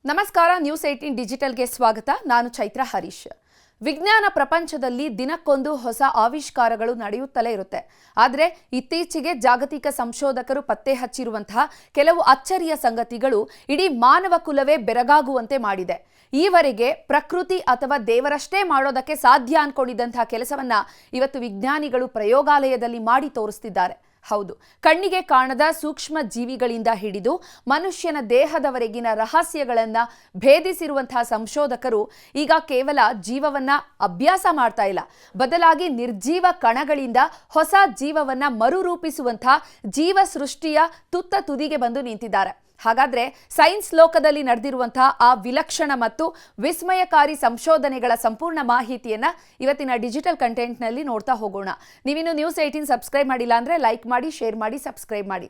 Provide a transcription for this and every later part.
ನಮಸ್ಕಾರ ನ್ಯೂಸ್ 18 ಡಿಜಿಟಲ್ಗೆ ಸ್ವಾಗತ. ನಾನು ಚೈತ್ರ ಹರೀಶ್. ವಿಜ್ಞಾನ ಪ್ರಪಂಚದಲ್ಲಿ ದಿನಕ್ಕೊಂದು ಹೊಸ ಆವಿಷ್ಕಾರಗಳು ನಡೆಯುತ್ತಲೇ ಇರುತ್ತೆ. ಆದರೆ ಇತ್ತೀಚೆಗೆ ಜಾಗತಿಕ ಸಂಶೋಧಕರು ಪತ್ತೆ ಹಚ್ಚಿರುವಂತಹ ಕೆಲವು ಅಚ್ಚರಿಯ ಸಂಗತಿಗಳು ಇಡೀ ಮಾನವ ಕುಲವೇ ಬೆರಗಾಗುವಂತೆ ಮಾಡಿದೆ. ಈವರೆಗೆ ಪ್ರಕೃತಿ ಅಥವಾ ದೇವರಷ್ಟೇ ಮಾಡೋದಕ್ಕೆ ಸಾಧ್ಯ ಅನ್ಕೊಂಡಿದ್ದಂತಹ ಕೆಲಸವನ್ನ ಇವತ್ತು ವಿಜ್ಞಾನಿಗಳು ಪ್ರಯೋಗಾಲಯದಲ್ಲಿ ಮಾಡಿ ತೋರಿಸ್ತಿದ್ದಾರೆ. ಹೌದು, ಕಣ್ಣಿಗೆ ಕಾಣದ ಸೂಕ್ಷ್ಮ ಜೀವಿಗಳಿಂದ ಹಿಡಿದು ಮನುಷ್ಯನ ದೇಹದವರೆಗಿನ ರಹಸ್ಯಗಳನ್ನ ಭೇದಿಸಿರುವಂತಹ ಸಂಶೋಧಕರು ಈಗ ಕೇವಲ ಜೀವವನ್ನ ಅಭ್ಯಾಸ ಮಾಡ್ತಾ ಇಲ್ಲ, ಬದಲಾಗಿ ನಿರ್ಜೀವ ಕಣಗಳಿಂದ ಹೊಸ ಜೀವವನ್ನ ಮರುರೂಪಿಸುವಂತಹ ಜೀವ ಸೃಷ್ಟಿಯ ತುತ್ತ ತುದಿಗೆ ಬಂದು ನಿಂತಿದ್ದಾರೆ. ಹಾಗಾದ್ರೆ ಸೈನ್ಸ್ ಲೋಕದಲ್ಲಿ ನಡೆದಿರುವಂತಹ ಆ ವಿಲಕ್ಷಣ ಮತ್ತು ವಿಸ್ಮಯಕಾರಿ ಸಂಶೋಧನೆಗಳ ಸಂಪೂರ್ಣ ಮಾಹಿತಿಯನ್ನ ಇವತ್ತಿನ ಡಿಜಿಟಲ್ ಕಂಟೆಂಟ್ನಲ್ಲಿ ನೋಡ್ತಾ ಹೋಗೋಣ. ನೀವಿನ್ನು ನ್ಯೂಸ್ 18 ಸಬ್ಸ್ಕ್ರೈಬ್ ಮಾಡಿಲ್ಲ ಅಂದ್ರೆ ಲೈಕ್ ಮಾಡಿ, ಶೇರ್ ಮಾಡಿ, ಸಬ್ಸ್ಕ್ರೈಬ್ ಮಾಡಿ.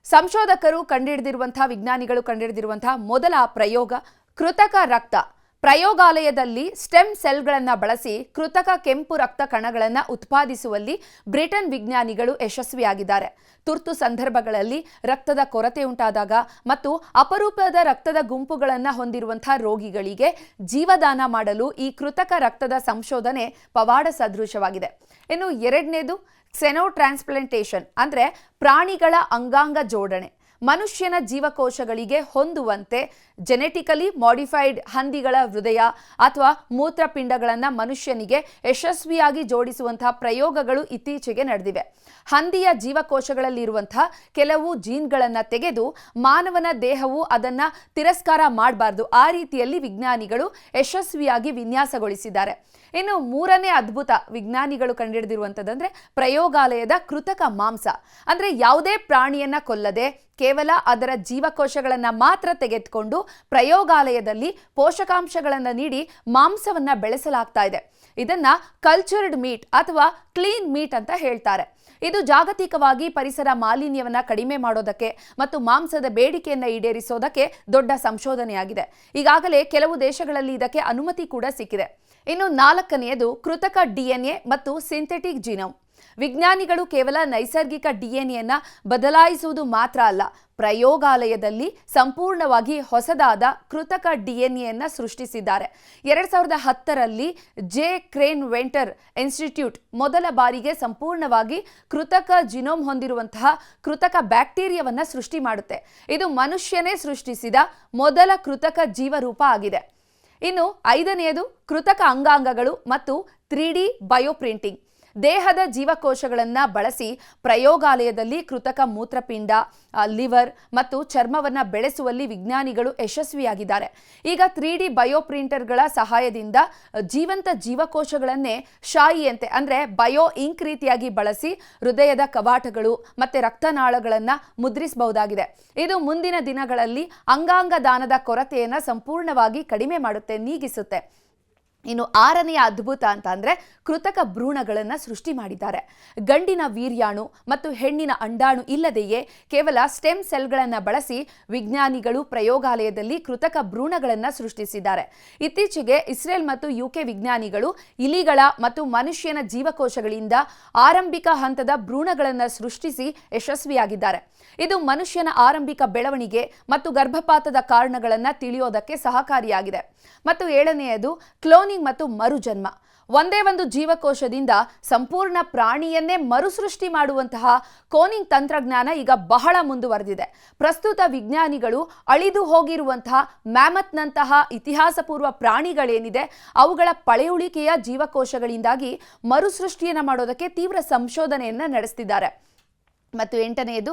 ಸಂಶೋಧಕರು ಕಂಡುಹಿಡಿದಿರುವಂತಹ ವಿಜ್ಞಾನಿಗಳು ಕಂಡುಹಿಡಿದಿರುವಂತಹ ಮೊದಲ ಪ್ರಯೋಗ ಕೃತಕ ರಕ್ತ. ಪ್ರಯೋಗಾಲಯದಲ್ಲಿ ಸ್ಟೆಮ್ ಸೆಲ್ಗಳನ್ನು ಬಳಸಿ ಕೃತಕ ಕೆಂಪು ರಕ್ತ ಕಣಗಳನ್ನು ಉತ್ಪಾದಿಸುವಲ್ಲಿ ಬ್ರಿಟನ್ ವಿಜ್ಞಾನಿಗಳು ಯಶಸ್ವಿಯಾಗಿದ್ದಾರೆ. ತುರ್ತು ಸಂದರ್ಭಗಳಲ್ಲಿ ರಕ್ತದ ಕೊರತೆ ಉಂಟಾದಾಗ ಮತ್ತು ಅಪರೂಪದ ರಕ್ತದ ಗುಂಪುಗಳನ್ನು ಹೊಂದಿರುವಂತಹ ರೋಗಿಗಳಿಗೆ ಜೀವದಾನ ಮಾಡಲು ಈ ಕೃತಕ ರಕ್ತದ ಸಂಶೋಧನೆ ಪವಾಡ ಸದೃಶವಾಗಿದೆ. ಇನ್ನು ಎರಡನೇದು ಕ್ಸೆನೋ ಟ್ರಾನ್ಸ್ಪ್ಲಾಂಟೇಷನ್, ಅಂದರೆ ಪ್ರಾಣಿಗಳ ಅಂಗಾಂಗ ಜೋಡಣೆ. ಮನುಷ್ಯನ ಜೀವಕೋಶಗಳಿಗೆ ಹೊಂದುವಂತೆ ಜೆನೆಟಿಕಲಿ ಮಾಡಿಫೈಡ್ ಹಂದಿಗಳ ಹೃದಯ ಅಥವಾ ಮೂತ್ರಪಿಂಡಗಳನ್ನು ಮನುಷ್ಯನಿಗೆ ಯಶಸ್ವಿಯಾಗಿ ಜೋಡಿಸುವಂತಹ ಪ್ರಯೋಗಗಳು ಇತ್ತೀಚೆಗೆ ನಡೆದಿವೆ. ಹಂದಿಯ ಜೀವಕೋಶಗಳಲ್ಲಿರುವಂತಹ ಕೆಲವು ಜೀನ್ಗಳನ್ನು ತೆಗೆದು ಮಾನವನ ದೇಹವು ಅದನ್ನು ತಿರಸ್ಕಾರ ಮಾಡಬಾರ್ದು, ಆ ರೀತಿಯಲ್ಲಿ ವಿಜ್ಞಾನಿಗಳು ಯಶಸ್ವಿಯಾಗಿ ವಿನ್ಯಾಸಗೊಳಿಸಿದ್ದಾರೆ. ಇನ್ನು ಮೂರನೇ ಅದ್ಭುತ ವಿಜ್ಞಾನಿಗಳು ಕಂಡುಹಿಡಿದಿರುವಂಥದ್ದಂದ್ರೆ ಪ್ರಯೋಗಾಲಯದ ಕೃತಕ ಮಾಂಸ. ಅಂದರೆ ಯಾವುದೇ ಪ್ರಾಣಿಯನ್ನ ಕೊಲ್ಲದೆ ಕೇವಲ ಅದರ ಜೀವಕೋಶಗಳನ್ನು ಮಾತ್ರ ತೆಗೆದುಕೊಂಡು ಪ್ರಯೋಗಾಲಯದಲ್ಲಿ ಪೋಷಕಾಂಶಗಳನ್ನು ನೀಡಿ ಮಾಂಸವನ್ನ ಬೆಳೆಸಲಾಗ್ತಾ ಇದೆ. ಇದನ್ನ ಕಲ್ಚರ್ಡ್ ಮೀಟ್ ಅಥವಾ ಕ್ಲೀನ್ ಮೀಟ್ ಅಂತ ಹೇಳ್ತಾರೆ. ಇದು ಜಾಗತಿಕವಾಗಿ ಪರಿಸರ ಮಾಲಿನ್ಯವನ್ನ ಕಡಿಮೆ ಮಾಡೋದಕ್ಕೆ ಮತ್ತು ಮಾಂಸದ ಬೇಡಿಕೆಯನ್ನು ಈಡೇರಿಸೋದಕ್ಕೆ ದೊಡ್ಡ ಸಂಶೋಧನೆಯಾಗಿದೆ. ಈಗಾಗಲೇ ಕೆಲವು ದೇಶಗಳಲ್ಲಿ ಇದಕ್ಕೆ ಅನುಮತಿ ಕೂಡ ಸಿಕ್ಕಿದೆ. ಇನ್ನು ನಾಲ್ಕನೆಯದು ಕೃತಕ DNA ಮತ್ತು ಸಿಂಥೆಟಿಕ್ ಜಿನೋಮ್. ವಿಜ್ಞಾನಿಗಳು ಕೇವಲ ನೈಸರ್ಗಿಕ DNA ಬದಲಾಯಿಸುವುದು ಮಾತ್ರ ಅಲ್ಲ, ಪ್ರಯೋಗಾಲಯದಲ್ಲಿ ಸಂಪೂರ್ಣವಾಗಿ ಹೊಸದಾದ ಕೃತಕ DNA ಸೃಷ್ಟಿಸಿದ್ದಾರೆ. 2010ರಲ್ಲಿ ಜೆ ಕ್ರೇನ್ ವೆಂಟರ್ ಇನ್ಸ್ಟಿಟ್ಯೂಟ್ ಮೊದಲ ಬಾರಿಗೆ ಸಂಪೂರ್ಣವಾಗಿ ಕೃತಕ ಜಿನೋಮ್ ಹೊಂದಿರುವಂತಹ ಕೃತಕ ಬ್ಯಾಕ್ಟೀರಿಯಾವನ್ನ ಸೃಷ್ಟಿ ಮಾಡುತ್ತೆ. ಇದು ಮನುಷ್ಯನೇ ಸೃಷ್ಟಿಸಿದ ಮೊದಲ ಕೃತಕ ಜೀವರೂಪ ಆಗಿದೆ. ಇನ್ನು ಐದನೆಯದು ಕೃತಕ ಅಂಗಾಂಗಗಳು ಮತ್ತು 3D ಬಯೋಪ್ರಿಂಟಿಂಗ್. ದೇಹದ ಜೀವಕೋಶಗಳನ್ನು ಬಳಸಿ ಪ್ರಯೋಗಾಲಯದಲ್ಲಿ ಕೃತಕ ಮೂತ್ರಪಿಂಡ, ಲಿವರ್ ಮತ್ತು ಚರ್ಮವನ್ನು ಬೆಳೆಸುವಲ್ಲಿ ವಿಜ್ಞಾನಿಗಳು ಯಶಸ್ವಿಯಾಗಿದ್ದಾರೆ. ಈಗ 3D ಬಯೋಪ್ರಿಂಟರ್ಗಳ ಸಹಾಯದಿಂದ ಜೀವಂತ ಜೀವಕೋಶಗಳನ್ನೇ ಶಾಯಿಯಂತೆ ಅಂದರೆ ಬಯೋ ಇಂಕ್ ರೀತಿಯಾಗಿ ಬಳಸಿ ಹೃದಯದ ಕವಾಟಗಳು ಮತ್ತು ರಕ್ತನಾಳಗಳನ್ನು ಮುದ್ರಿಸಬಹುದಾಗಿದೆ. ಇದು ಮುಂದಿನ ದಿನಗಳಲ್ಲಿ ಅಂಗಾಂಗ ದಾನದ ಕೊರತೆಯನ್ನು ಸಂಪೂರ್ಣವಾಗಿ ಕಡಿಮೆ ಮಾಡುತ್ತೆ, ನೀಗಿಸುತ್ತೆ. ಇನ್ನು ಆರನೆಯ ಅದ್ಭುತ ಅಂತ ಅಂದರೆ ಕೃತಕ ಭ್ರೂಣಗಳನ್ನು ಸೃಷ್ಟಿ ಮಾಡಿದ್ದಾರೆ. ಗಂಡಿನ ವೀರ್ಯಾಣು ಮತ್ತು ಹೆಣ್ಣಿನ ಅಂಡಾಣು ಇಲ್ಲದೆಯೇ ಕೇವಲ ಸ್ಟೆಮ್ ಸೆಲ್ಗಳನ್ನು ಬಳಸಿ ವಿಜ್ಞಾನಿಗಳು ಪ್ರಯೋಗಾಲಯದಲ್ಲಿ ಕೃತಕ ಭ್ರೂಣಗಳನ್ನು ಸೃಷ್ಟಿಸಿದ್ದಾರೆ. ಇತ್ತೀಚೆಗೆ ಇಸ್ರೇಲ್ ಮತ್ತು UK ವಿಜ್ಞಾನಿಗಳು ಇಲಿಗಳ ಮತ್ತು ಮನುಷ್ಯನ ಜೀವಕೋಶಗಳಿಂದ ಆರಂಭಿಕ ಹಂತದ ಭ್ರೂಣಗಳನ್ನು ಸೃಷ್ಟಿಸಿ ಯಶಸ್ವಿಯಾಗಿದ್ದಾರೆ. ಇದು ಮನುಷ್ಯನ ಆರಂಭಿಕ ಬೆಳವಣಿಗೆ ಮತ್ತು ಗರ್ಭಪಾತದ ಕಾರಣಗಳನ್ನು ತಿಳಿಯೋದಕ್ಕೆ ಸಹಕಾರಿಯಾಗಿದೆ. ಮತ್ತು ಏಳನೆಯದು ಕ್ಲೋನಿಂಗ್ ಮತ್ತು ಮರುಜನ್ಮ. ಒಂದೇ ಒಂದು ಜೀವಕೋಶದಿಂದ ಸಂಪೂರ್ಣ ಪ್ರಾಣಿಯನ್ನೇ ಮರುಸೃಷ್ಟಿ ಮಾಡುವಂತಹ ಕ್ಲೋನಿಂಗ್ ತಂತ್ರಜ್ಞಾನ ಈಗ ಬಹಳ ಮುಂದುವರೆದಿದೆ. ಪ್ರಸ್ತುತ ವಿಜ್ಞಾನಿಗಳು ಅಳಿದು ಹೋಗಿರುವಂತಹ ಮ್ಯಾಮತ್ನಂತಹ ಇತಿಹಾಸಪೂರ್ವ ಪ್ರಾಣಿಗಳೇನಿದೆ ಅವುಗಳ ಪಳೆಯುಳಿಕೆಯ ಜೀವಕೋಶಗಳಿಂದಾಗಿ ಮರುಸೃಷ್ಟಿಯನ್ನು ಮಾಡೋದಕ್ಕೆ ತೀವ್ರ ಸಂಶೋಧನೆಯನ್ನು ನಡೆಸ್ತಿದ್ದಾರೆ. ಮತ್ತು ಎಂಟನೆಯದು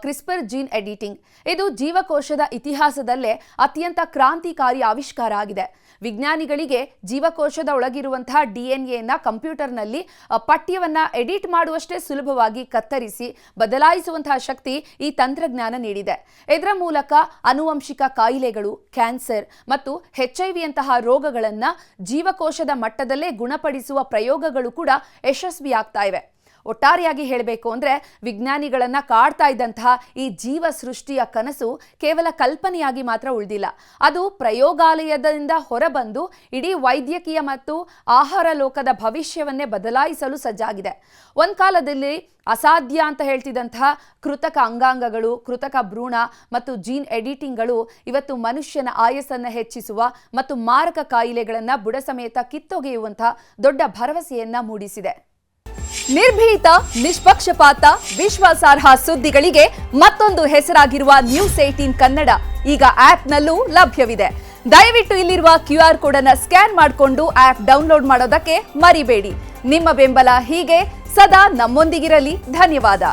ಕ್ರಿಸ್ಪರ್ ಜೀನ್ ಎಡಿಟಿಂಗ್. ಇದು ಜೀವಕೋಶದ ಇತಿಹಾಸದಲ್ಲೇ ಅತ್ಯಂತ ಕ್ರಾಂತಿಕಾರಿ ಆವಿಷ್ಕಾರ ಆಗಿದೆ. ವಿಜ್ಞಾನಿಗಳಿಗೆ ಜೀವಕೋಶದ ಒಳಗಿರುವಂತಹ DNA ಕಂಪ್ಯೂಟರ್ನಲ್ಲಿ ಪಠ್ಯವನ್ನು ಎಡಿಟ್ ಮಾಡುವಷ್ಟೇ ಸುಲಭವಾಗಿ ಕತ್ತರಿಸಿ ಬದಲಾಯಿಸುವಂತಹ ಶಕ್ತಿ ಈ ತಂತ್ರಜ್ಞಾನ ನೀಡಿದೆ. ಇದರ ಮೂಲಕ ಆನುವಂಶಿಕ ಕಾಯಿಲೆಗಳು, ಕ್ಯಾನ್ಸರ್ ಮತ್ತು HIV ಯಂತಹ ರೋಗಗಳನ್ನು ಜೀವಕೋಶದ ಮಟ್ಟದಲ್ಲೇ ಗುಣಪಡಿಸುವ ಪ್ರಯೋಗಗಳು ಕೂಡ ಯಶಸ್ವಿಯಾಗ್ತಾ ಇವೆ. ಒಟ್ಟಾರೆಯಾಗಿ ಹೇಳಬೇಕು ಅಂದರೆ ವಿಜ್ಞಾನಿಗಳನ್ನ ಕಾಡ್ತಾ ಇದ್ದಂತಹ ಈ ಜೀವ ಸೃಷ್ಟಿಯ ಕನಸು ಕೇವಲ ಕಲ್ಪನೆಯಾಗಿ ಮಾತ್ರ ಉಳಿದಿಲ್ಲ. ಅದು ಪ್ರಯೋಗಾಲಯದಿಂದ ಹೊರಬಂದು ಇಡೀ ವೈದ್ಯಕೀಯ ಮತ್ತು ಆಹಾರ ಲೋಕದ ಭವಿಷ್ಯವನ್ನೇ ಬದಲಾಯಿಸಲು ಸಜ್ಜಾಗಿದೆ. ಒಂದು ಕಾಲದಲ್ಲಿ ಅಸಾಧ್ಯ ಅಂತ ಹೇಳ್ತಿದ್ದಂತಹ ಕೃತಕ ಅಂಗಾಂಗಗಳು, ಕೃತಕ ಭ್ರೂಣ ಮತ್ತು ಜೀನ್ ಎಡಿಟಿಂಗ್ಗಳು ಇವತ್ತು ಮನುಷ್ಯನ ಆಯಸ್ಸನ್ನು ಹೆಚ್ಚಿಸುವ ಮತ್ತು ಮಾರಕ ಕಾಯಿಲೆಗಳನ್ನು ಬುಡ ಸಮೇತ ಕಿತ್ತೊಗೆಯುವಂತಹ ದೊಡ್ಡ ಭರವಸೆಯನ್ನ ಮೂಡಿಸಿದೆ. ನಿರ್ಭೀತ, ನಿಷ್ಪಕ್ಷಪಾತ, ವಿಶ್ವಾಸಾರ್ಹ ಸುದ್ದಿಗಳಿಗೆ ಮತ್ತೊಂದು ಹೆಸರಾಗಿರುವ News18 ಕನ್ನಡ ಈಗ ಆಪ್ನಲ್ಲೂ ಲಭ್ಯವಿದೆ. ದಯವಿಟ್ಟು ಇಲ್ಲಿರುವ QR ಕೋಡ್ ಅನ್ನು ಸ್ಕ್ಯಾನ್ ಮಾಡಿಕೊಂಡು ಆಪ್ ಡೌನ್ಲೋಡ್ ಮಾಡೋದಕ್ಕೆ ಮರಿಬೇಡಿ. ನಿಮ್ಮ ಬೆಂಬಲ ಹೀಗೆ ಸದಾ ನಮ್ಮೊಂದಿಗಿರಲಿ. ಧನ್ಯವಾದ.